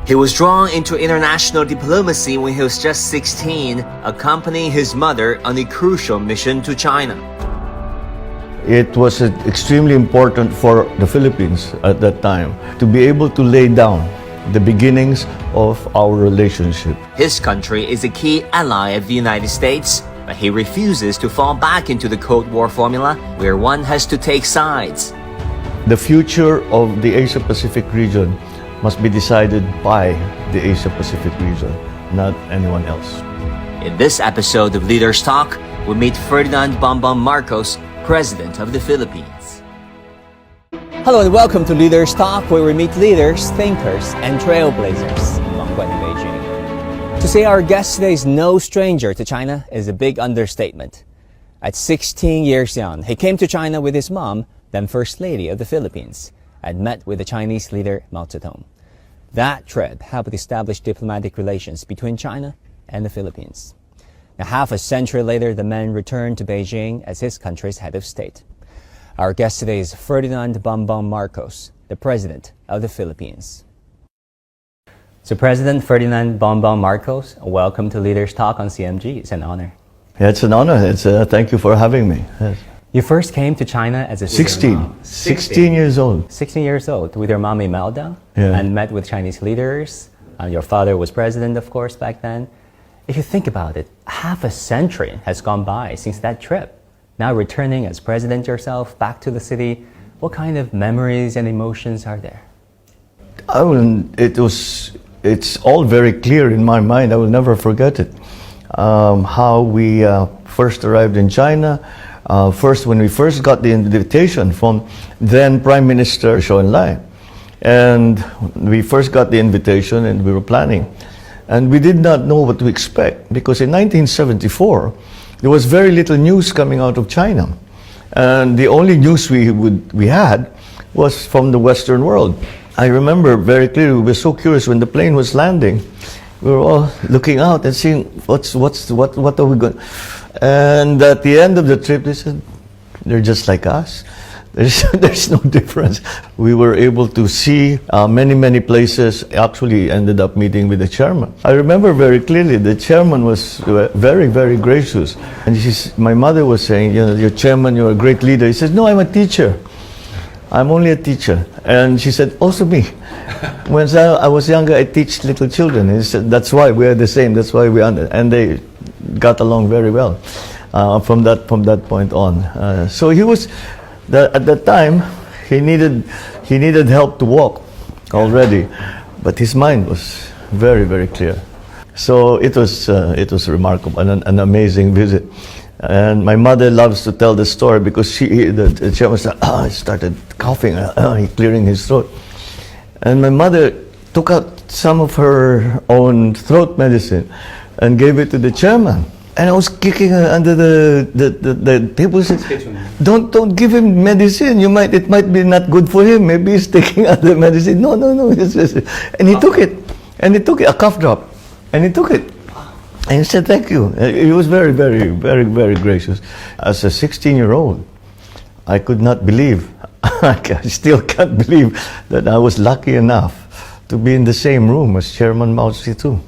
He was drawn into international diplomacy when he was just 16, accompanying his mother on a crucial mission to China. It was extremely important for the Philippines at that time to be able to lay down the beginnings of our relationship. His country is a key ally of the United States, but he refuses to fall back into the Cold War formula where one has to take sides. The future of the Asia-Pacific region must be decided by the Asia-Pacific region, not anyone else. In this episode of Leaders Talk, we meet Ferdinand Marcos, President of the Philippines. Hello and welcome to Leaders Talk, where we meet leaders, thinkers, and trailblazers in Wang Guan, Beijing. To say our guest today is no stranger to China is a big understatement. At 16 years young, he came to China with his mom, then First Lady of the Philippines, and met with the Chinese leader Mao Zedong. That trip helped establish diplomatic relations between China and the Philippines. Now, half a century later, the man returned to Beijing as his country's head of state. Our guest today is Ferdinand Marcos, the President of the Philippines. So, President Ferdinand Marcos, welcome to Leaders Talk on CMG. It's an honor. Yeah, it's an honor. Thank you for having me. Yes. You first came to China as a 16 years old. 16 years old with your mom Imelda, yeah, and met with Chinese leaders. Your father was president, of course, back then. If you think about it, half a century has gone by since that trip. Now returning as president yourself back to the city, what kind of memories and emotions are there? It's all very clear in my mind. I will never forget it. How we first arrived in China. When we first got the invitation from then Prime Minister Zhou Enlai, and we first got the invitation and we were planning, and we did not know what to expect, because in 1974 there was very little news coming out of China, and the only news we had was from the Western world. I remember very clearly, we were so curious when the plane was landing. We were all looking out and seeing what are we going. And at the end of the trip, they said, they're just like us. There's no difference. We were able to see many places. Actually ended up meeting with the chairman. I remember very clearly, the chairman was very gracious. And my mother was saying, you're chairman, you're a great leader. He said, no, I'm a teacher. I'm only a teacher. And she said, also me. When I was younger, I teach little children. He said, that's why we are the same. That's why we are. And they got along very well from that point on. So he was, at that time, he needed help to walk already, but his mind was very clear. So it was remarkable, an amazing visit. And my mother loves to tell the story, because the chairman started coughing, clearing his throat. And my mother took out some of her own throat medicine and gave it to the chairman. And I was kicking her under the table. Said, don't give him medicine. It might be not good for him. Maybe he's taking other medicine. No. And he took it. And he took it, a cough drop. And he took it. And he said, thank you. He was very gracious. As a 16-year-old, I could not believe, I still can't believe that I was lucky enough to be in the same room as Chairman Mao Zedong.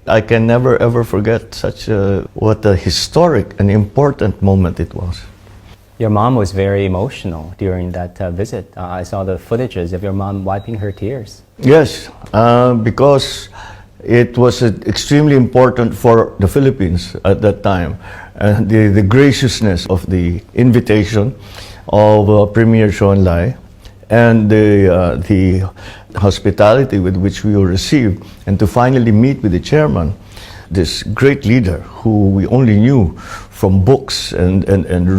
I can never ever forget what a historic and important moment it was. Your mom was very emotional during that visit. I saw the footages of your mom wiping her tears. Yes, because it was extremely important for the Philippines at that time. And the graciousness of the invitation of Premier Zhou Enlai, and the hospitality with which we were received, and to finally meet with the chairman, this great leader who we only knew from books and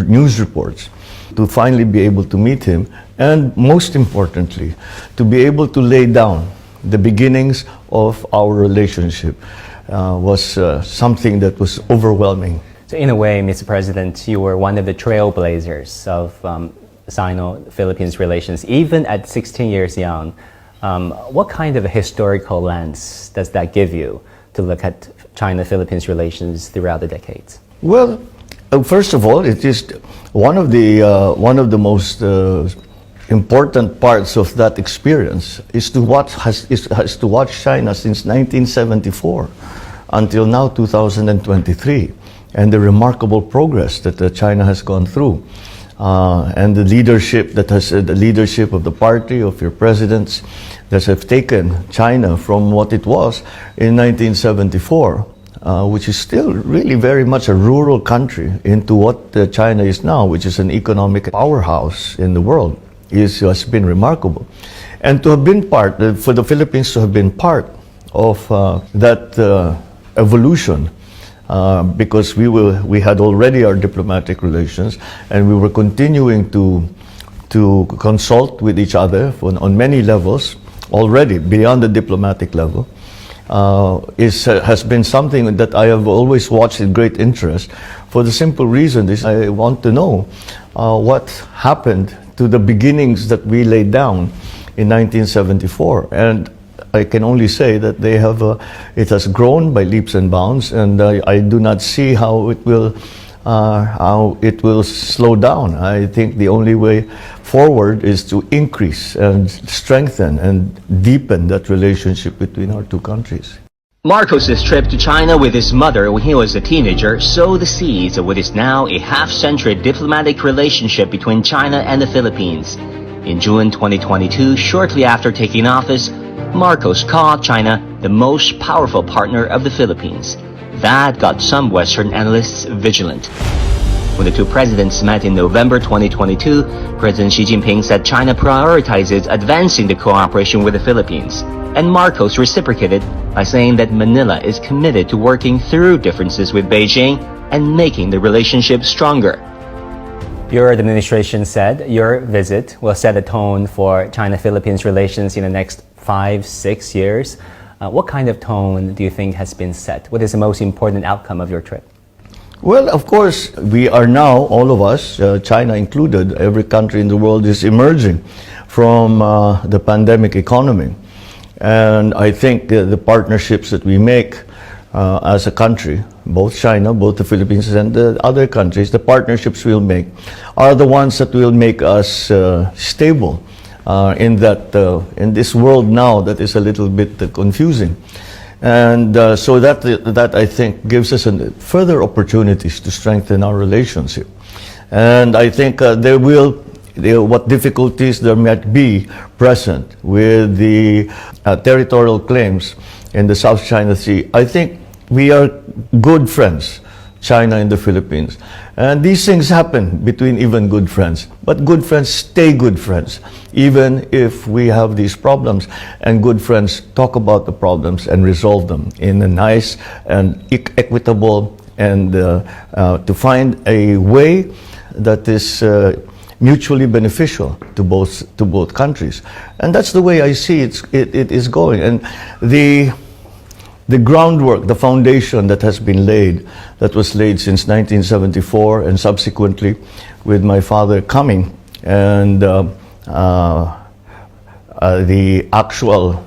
news reports, to finally be able to meet him, and most importantly, to be able to lay down the beginnings of our relationship was something that was overwhelming. So in a way, Mr. President, you were one of the trailblazers of Sino-Philippines relations, even at 16 years young. What kind of a historical lens does that give you to look at China-Philippines relations throughout the decades? Well, first of all, it is one of the most important parts of that experience is to watch China since 1974 until now 2023, and the remarkable progress that China has gone through, and the leadership of the party, of your presidents, that have taken China from what it was in 1974, which is still really very much a rural country, into what China is now, which is an economic powerhouse in the world, has been remarkable. And to have been for the Philippines to have been part of that evolution, because we had already our diplomatic relations, and we were continuing to consult with each other on many levels already beyond the diplomatic level, has been something that I have always watched with great interest, for the simple reason is I want to know what happened to the beginnings that we laid down in 1974. And I can only say that it has grown by leaps and bounds, and I do not see how it will slow down. I think the only way forward is to increase and strengthen and deepen that relationship between our two countries. Marcos's trip to China with his mother when he was a teenager sowed the seeds of what is now a half-century diplomatic relationship between China and the Philippines. In June 2022, shortly after taking office, Marcos called China the most powerful partner of the Philippines. That got some Western analysts vigilant. When the two presidents met in November 2022, President Xi Jinping said China prioritizes advancing the cooperation with the Philippines. And Marcos reciprocated by saying that Manila is committed to working through differences with Beijing and making the relationship stronger. Your administration said your visit will set a tone for China-Philippines relations in the next 5-6 years. What kind of tone do you think has been set? What is the most important outcome of your trip? Well, of course, we are now, all of us, China included, every country in the world is emerging from the pandemic economy. And I think the partnerships that we make as a country, both China, both the Philippines and the other countries, the partnerships we'll make are the ones that will make us stable in this world now that is a little bit confusing. And so that I think gives us further opportunities to strengthen our relationship. And I think what difficulties there might be present with the territorial claims in the South China Sea, I think we are good friends, China and the Philippines. And these things happen between even good friends. But good friends stay good friends, even if we have these problems. And good friends talk about the problems and resolve them in a nice and equitable, and to find a way that is mutually beneficial to both countries. And that's the way I see it is going. And the groundwork, the foundation that has been laid, that was laid since 1974, and subsequently with my father coming, and the actual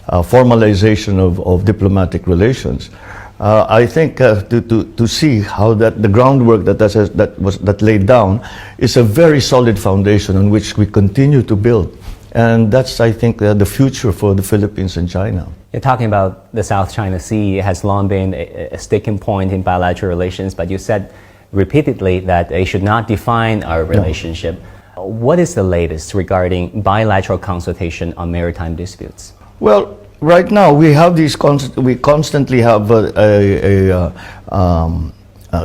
formalization of diplomatic relations. I think to see how the groundwork that laid down is a very solid foundation on which we continue to build. And that's, I think, the future for the Philippines and China. You're talking about the South China Sea. It has long been a sticking point in bilateral relations, but you said repeatedly that they should not define our relationship. No. What is the latest regarding bilateral consultation on maritime disputes? Well, right now we have we constantly have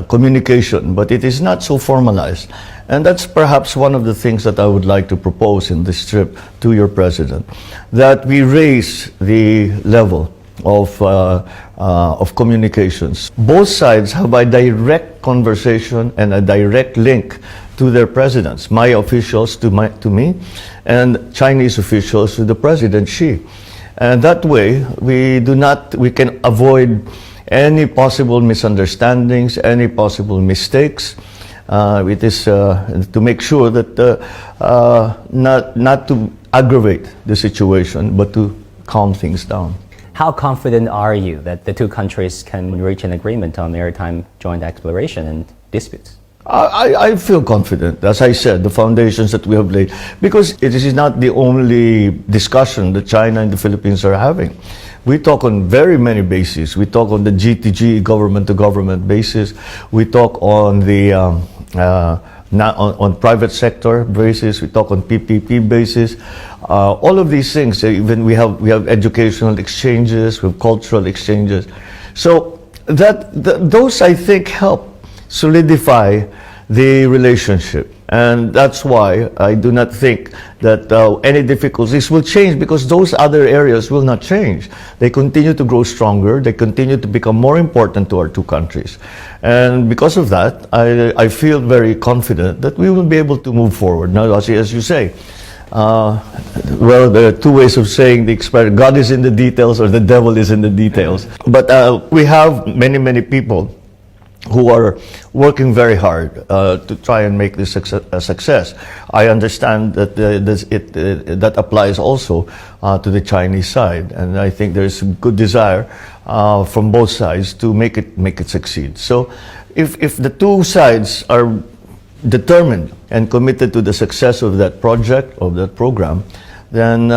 communication, but it is not so formalized. And that's perhaps one of the things that I would like to propose in this trip to your president, that we raise the level of communications. Both sides have a direct conversation and a direct link to their presidents, my officials to me, and Chinese officials to the President Xi. And that way, we can avoid any possible misunderstandings, any possible mistakes. It is to make sure that not to aggravate the situation, but to calm things down. How confident are you that the two countries can reach an agreement on maritime joint exploration and disputes? I feel confident, as I said, the foundations that we have laid, because it is not the only discussion that China and the Philippines are having. We talk on very many bases. We talk on the G2G, government-to-government basis. We talk on the on private sector basis. We talk on PPP basis. All of these things. Even we have educational exchanges, we have cultural exchanges. So those I think help solidify the relationship, and that's why I do not think that any difficulties will change, because those other areas will not change. They continue to grow stronger, they continue to become more important to our two countries, and because of that I feel very confident that we will be able to move forward. Now, as you say, well, there are two ways of saying the expression, God is in the details or the devil is in the details, but we have many people who are working very hard to try and make this a success. I understand that that applies also to the Chinese side, and I think there's good desire from both sides to make it succeed. So, if the two sides are determined and committed to the success of that project, of that program, then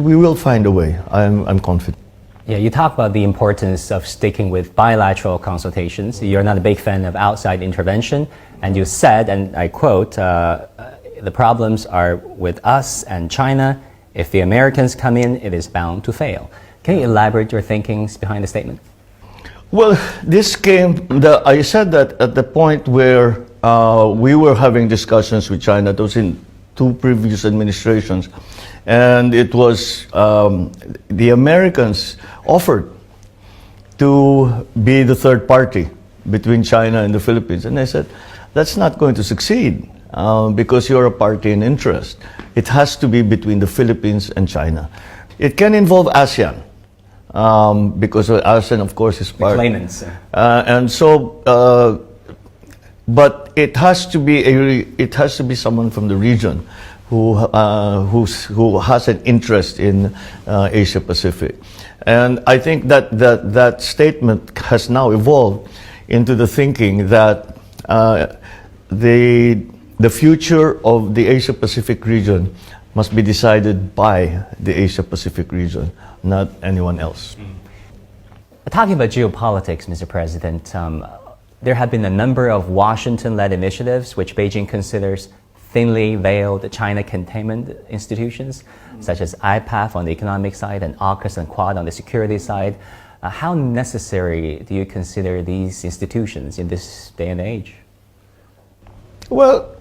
we will find a way. I'm confident. Yeah, you talk about the importance of sticking with bilateral consultations. You're not a big fan of outside intervention, and you said, and I quote, the problems are with us and China. If the Americans come in, it is bound to fail. Can you elaborate your thinkings behind the statement? Well, I said that at the point where we were having discussions with China, those in two previous administrations, and it was the Americans offered to be the third party between China and the Philippines, and I said, that's not going to succeed because you're a party in interest. It has to be between the Philippines and China. It can involve ASEAN, because ASEAN, of course, is part. The claimants. And so, but it has to be someone from the region who has an interest in Asia Pacific, and I think that statement has now evolved into the thinking that the future of the Asia Pacific region must be decided by the Asia Pacific region, not anyone else. Talking about geopolitics, Mr. President, there have been a number of Washington-led initiatives which Beijing considers thinly veiled China containment institutions, such as IPAF on the economic side and AUKUS and Quad on the security side. How necessary do you consider these institutions in this day and age? Well,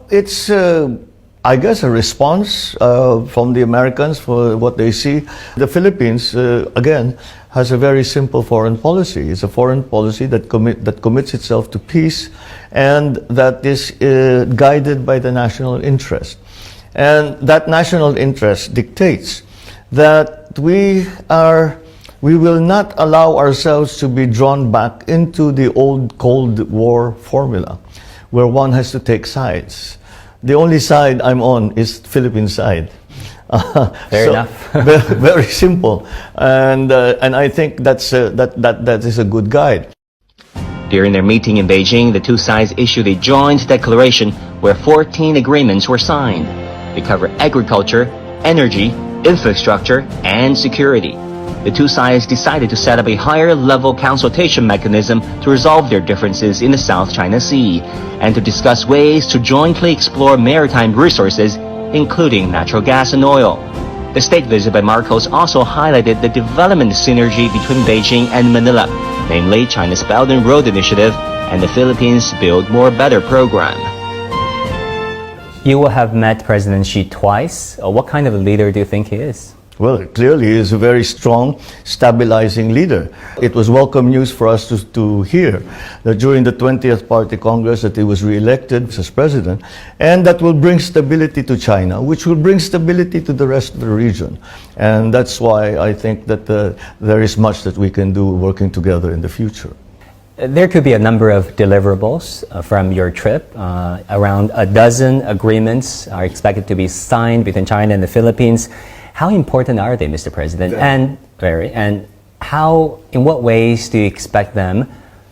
it's, I guess, a response from the Americans for what they see. The Philippines, again, has a very simple foreign policy. It's a foreign policy that commits itself to peace and that is guided by the national interest. And that national interest dictates that we will not allow ourselves to be drawn back into the old Cold War formula, where one has to take sides. The only side I'm on is Philippine side. Fair enough. Very simple, and I think that is a good guide. During their meeting in Beijing, the two sides issued a joint declaration where 14 agreements were signed. They cover agriculture, energy, infrastructure, and security. The two sides decided to set up a higher-level consultation mechanism to resolve their differences in the South China Sea and to discuss ways to jointly explore maritime resources, including natural gas and oil. The state visit by Marcos also highlighted the development synergy between Beijing and Manila, namely China's Belt and Road Initiative and the Philippines' Build More Better program. You will have met President Xi twice. What kind of a leader do you think he is? Well, clearly he is a very strong, stabilizing leader. It was welcome news for us to hear that during the 20th Party Congress that he was re-elected as president, and that will bring stability to China, which will bring stability to the rest of the region. And that's why I think that there is much that we can do working together in the future. There could be a number of deliverables from your trip. Around a dozen agreements are expected to be signed between China and the Philippines. How important are they, Mr. President? And in what ways do you expect them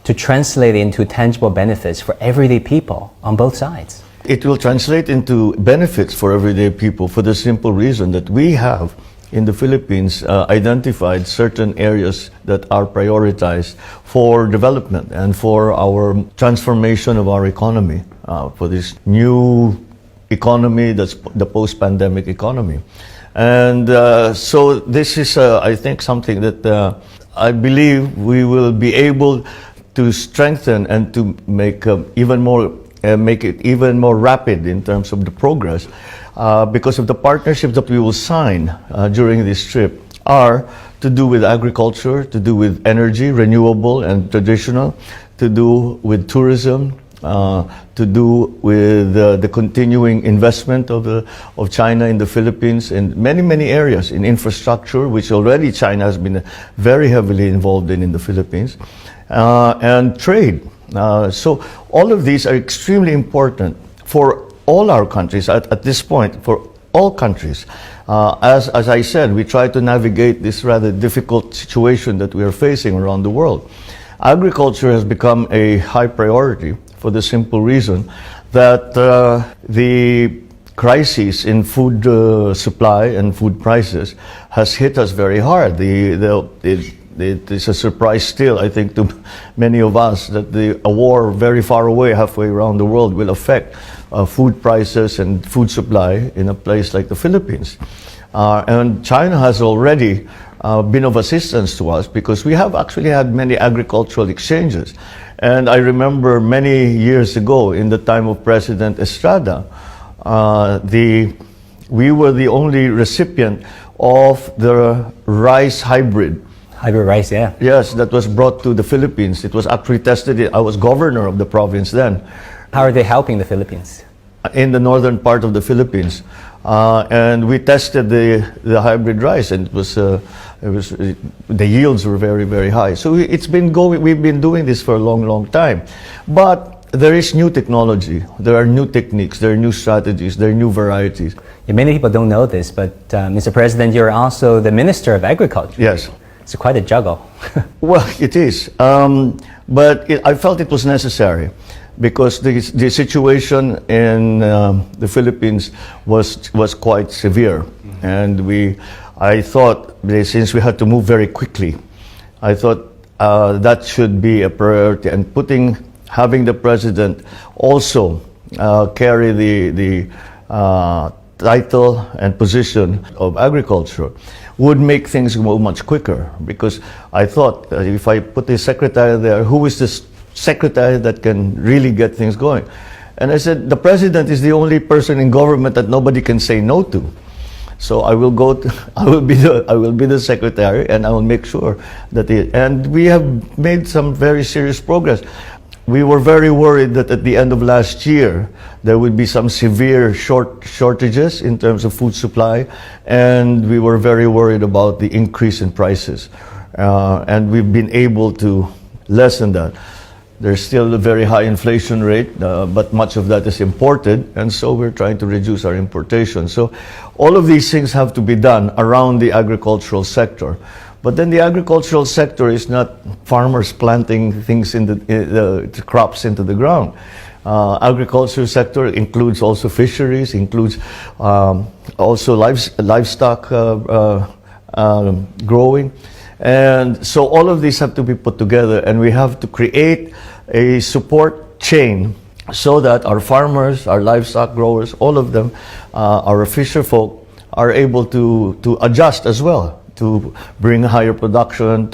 to translate into tangible benefits for everyday people on both sides? It will translate into benefits for everyday people for the simple reason that we have in the Philippines identified certain areas that are prioritized for development and for our transformation of our economy, for this new economy that's the post-pandemic economy. And so this is, I think, something that I believe we will be able to strengthen and to make make it even more rapid in terms of the progress, because of the partnerships that we will sign during this trip are to do with agriculture, to do with energy, renewable and traditional, to do with tourism, to do with the continuing investment of China in the Philippines in many areas, in infrastructure, which already China has been very heavily involved in the Philippines, and trade. So all of these are extremely important for all our countries at this point, for all countries. As I said, we try to navigate this rather difficult situation that we are facing around the world. Agriculture has become a high priority for the simple reason that the crisis in food supply and food prices has hit us very hard. It is a surprise still, I think, to many of us that a war very far away, halfway around the world, will affect food prices and food supply in a place like the Philippines. And China has already been of assistance to us because we have actually had many agricultural exchanges. And I remember many years ago, in the time of President Estrada, we were the only recipient of the rice hybrid. Hybrid rice, yeah. Yes, that was brought to the Philippines. It was actually tested. I was governor of the province then. How are they helping the Philippines? In the northern part of the Philippines. And we tested the hybrid rice, and the yields were very high. So it's been going. We've been doing this for a long time, but there is new technology. There are new techniques. There are new strategies. There are new varieties. Yeah, many people don't know this, but Mr. President, you're also the Minister of Agriculture. Yes. It's quite a juggle. Well, it is, but I felt it was necessary, because the situation in the Philippines was quite severe, and I thought, since we had to move very quickly, I thought that should be a priority, and having the president also carry the title and position of agriculture would make things go much quicker, because I thought if I put the secretary there, who is this secretary that can really get things going? And I said, the president is the only person in government that nobody can say no to. So I will be the secretary, and I will make sure that and we have made some very serious progress. We were very worried that at the end of last year, there would be some severe shortages in terms of food supply, and we were very worried about the increase in prices. And we've been able to lessen that. There's still a very high inflation rate, but much of that is imported, and so we're trying to reduce our importation. So all of these things have to be done around the agricultural sector. But then the agricultural sector is not farmers planting things in the crops into the ground. Agriculture sector includes also fisheries, includes also livestock growing. And so all of these have to be put together, and we have to create a support chain so that our farmers, our livestock growers, all of them, our fisher folk, are able to adjust as well, to bring higher production,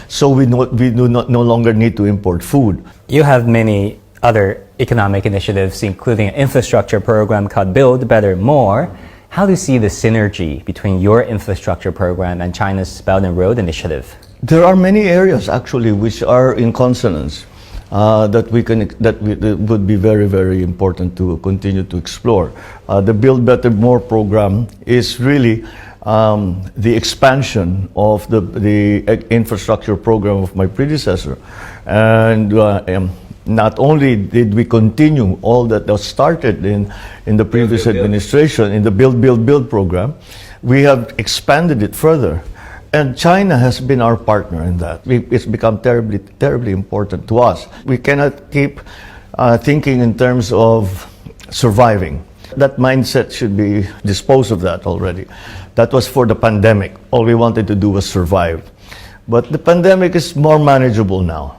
so we do not no longer need to import food. You have many other economic initiatives, including an infrastructure program called Build Better More. How do you see the synergy between your infrastructure program and China's Belt and Road Initiative? There are many areas actually which are in consonance that would be very important to continue to explore. The Build Better More program is really the expansion of the infrastructure program of my predecessor, and not only did we continue all that was started in the previous administration in the Build program, we have expanded it further. And China has been our partner in that. It's become terribly, terribly important to us. We cannot keep thinking in terms of surviving. That mindset should be disposed of that already. That was for the pandemic. All we wanted to do was survive. But the pandemic is more manageable now.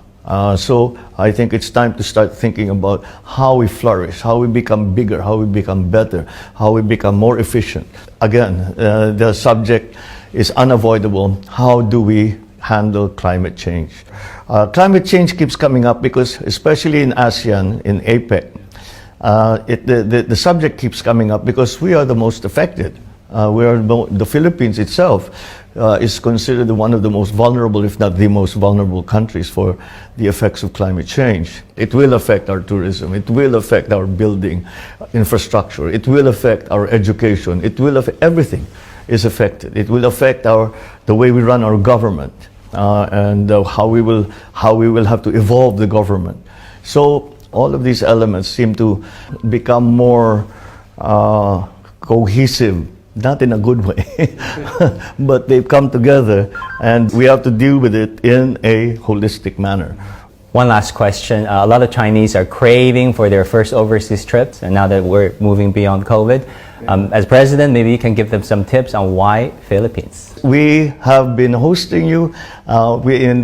So I think it's time to start thinking about how we flourish, how we become bigger, how we become better, how we become more efficient. Again, the subject is unavoidable. How do we handle climate change? Climate change keeps coming up because, especially in ASEAN, in APEC, the subject keeps coming up because we are the most affected. The Philippines itself is considered one of the most vulnerable, if not the most vulnerable countries for the effects of climate change. It will affect our tourism. It will affect our building infrastructure. It will affect our education. It will affect everything is affected. It will affect the way we run our government and how we will have to evolve the government. So all of these elements seem to become more cohesive. Not in a good way, but they've come together and we have to deal with it in a holistic manner. One last question. A lot of Chinese are craving for their first overseas trips, and now that we're moving beyond COVID, as president, maybe you can give them some tips on why Philippines. We have been hosting you.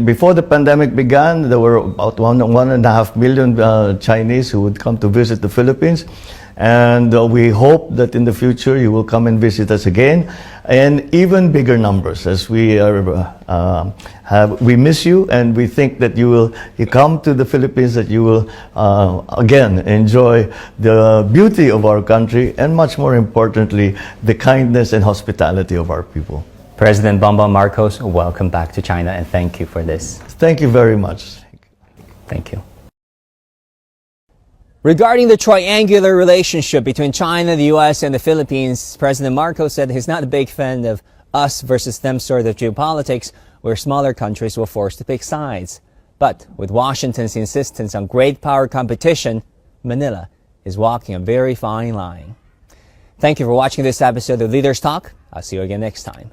Before the pandemic began, there were about 1.5 million Chinese who would come to visit the Philippines. And we hope that in the future you will come and visit us again, and even bigger numbers as we miss you, and we think that you come to the Philippines, that you will again enjoy the beauty of our country, and much more importantly, the kindness and hospitality of our people. President Bongbong Marcos, welcome back to China, and thank you for this. Thank you very much. Thank you. Regarding the triangular relationship between China, the U.S., and the Philippines, President Marcos said he's not a big fan of us versus them sort of geopolitics, where smaller countries were forced to pick sides. But with Washington's insistence on great power competition, Manila is walking a very fine line. Thank you for watching this episode of Leaders Talk. I'll see you again next time.